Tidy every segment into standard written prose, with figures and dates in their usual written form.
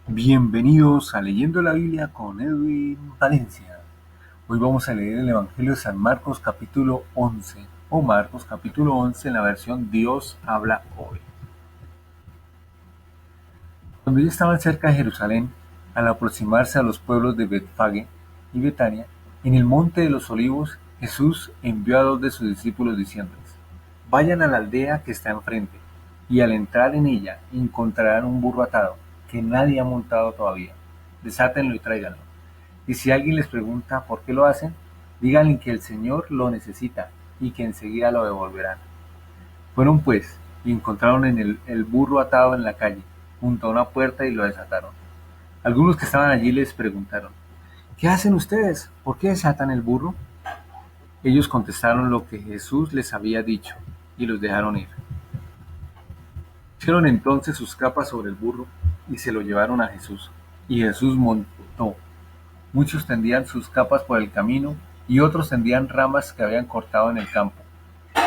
Bienvenidos a Leyendo la Biblia con Edwin Valencia. Hoy vamos a leer el Evangelio de San Marcos capítulo 11 o Marcos capítulo 11 en la versión Dios habla hoy. Cuando ya estaban cerca de Jerusalén, al aproximarse a los pueblos de Betfagé y Betania, en el monte de los olivos, Jesús envió a dos de sus discípulos diciéndoles: Vayan a la aldea que está enfrente, y al entrar en ella encontrarán un burro atado, que nadie ha montado todavía. Desátenlo y tráiganlo. Y si alguien les pregunta por qué lo hacen, díganle que el Señor lo necesita y que enseguida lo devolverán. Fueron pues, y encontraron el burro atado en la calle, junto a una puerta, y lo desataron. Algunos que estaban allí les preguntaron: ¿Qué hacen ustedes? ¿Por qué desatan el burro? Ellos contestaron lo que Jesús les había dicho, y los dejaron ir. Pusieron entonces sus capas sobre el burro, y se lo llevaron a Jesús. Y Jesús montó. Muchos tendían sus capas por el camino, y otros tendían ramas que habían cortado en el campo.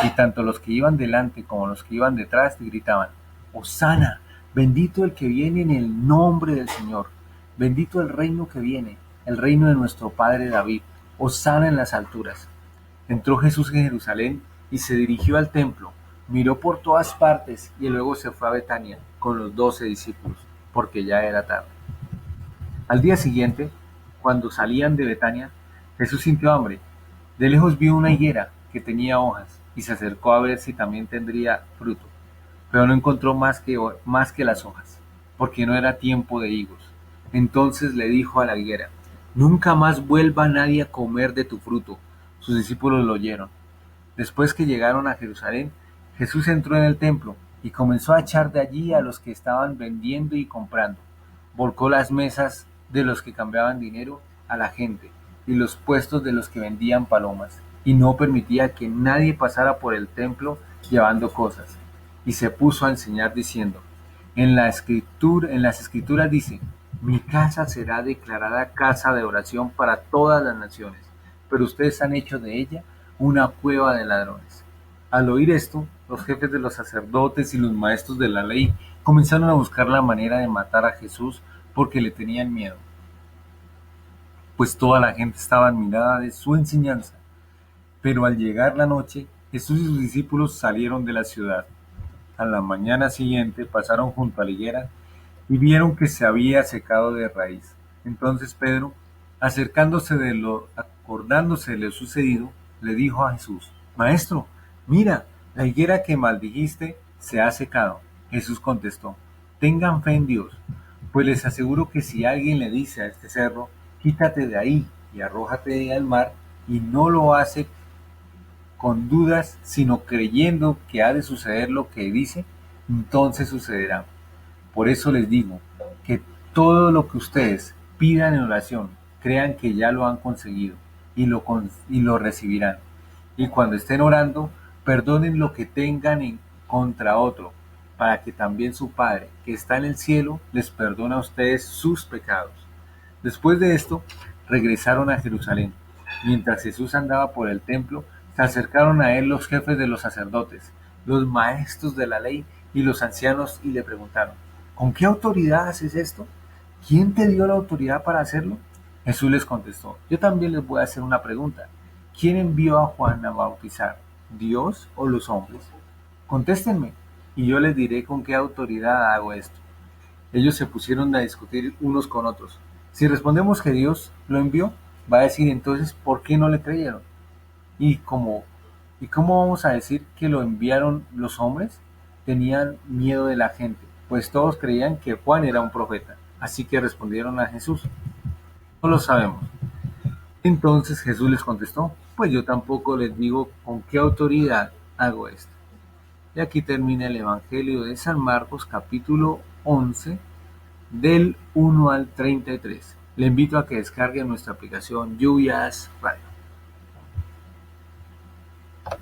Y tanto los que iban delante como los que iban detrás gritaban: Hosana, bendito el que viene en el nombre del Señor, bendito el reino que viene, el reino de nuestro padre David, Hosana en las alturas. Entró Jesús en Jerusalén y se dirigió al templo, miró por todas partes y luego se fue a Betania con los 12 discípulos, porque ya era tarde. Al día siguiente, cuando salían de Betania, Jesús sintió hambre. De lejos vio una higuera que tenía hojas y se acercó a ver si también tendría fruto, pero no encontró más que las hojas, porque no era tiempo de higos. Entonces le dijo a la higuera: Nunca más vuelva nadie a comer de tu fruto. Sus discípulos lo oyeron. Después que llegaron a Jerusalén, Jesús entró en el templo y comenzó a echar de allí a los que estaban vendiendo y comprando. Volcó las mesas de los que cambiaban dinero a la gente y los puestos de los que vendían palomas, y no permitía que nadie pasara por el templo llevando cosas. Y se puso a enseñar diciendo: en las escrituras dice: Mi casa será declarada casa de oración para todas las naciones, pero ustedes han hecho de ella una cueva de ladrones. Al oír esto, los jefes de los sacerdotes y los maestros de la ley comenzaron a buscar la manera de matar a Jesús, porque le tenían miedo, pues toda la gente estaba admirada de su enseñanza. Pero al llegar la noche, Jesús y sus discípulos salieron de la ciudad. A la mañana siguiente pasaron junto a la higuera y vieron que se había secado de raíz. Entonces Pedro, acordándose de lo sucedido, le dijo a Jesús: Maestro, mira, la higuera que maldijiste se ha secado. Jesús contestó: Tengan fe en Dios, pues les aseguro que si alguien le dice a este cerro: Quítate de ahí y arrójate al mar, y no lo hace con dudas, sino creyendo que ha de suceder lo que dice, entonces sucederá. Por eso les digo que todo lo que ustedes pidan en oración, crean que ya lo han conseguido y lo recibirán. Y cuando estén orando, perdonen lo que tengan en contra otro, para que también su Padre, que está en el cielo, les perdone a ustedes sus pecados. Después de esto, regresaron a Jerusalén. Mientras Jesús andaba por el templo, se acercaron a él los jefes de los sacerdotes, los maestros de la ley y los ancianos, y le preguntaron: ¿Con qué autoridad haces esto? ¿Quién te dio la autoridad para hacerlo? Jesús les contestó: Yo también les voy a hacer una pregunta. ¿Quién envió a Juan a bautizar? ¿Dios o los hombres? Contéstenme, y yo les diré con qué autoridad hago esto. Ellos se pusieron a discutir unos con otros. Si respondemos que Dios lo envió, va a decir entonces: ¿por qué no le creyeron? ¿Y cómo, ¿Y cómo vamos a decir que lo enviaron los hombres? Tenían miedo de la gente, pues todos creían que Juan era un profeta. Así que respondieron a Jesús: No lo sabemos. Entonces Jesús les contestó: Pues yo tampoco les digo con qué autoridad hago esto. Y aquí termina el Evangelio de San Marcos capítulo 11 del 1 al 33. Le invito a que descargue nuestra aplicación Lluvias Radio.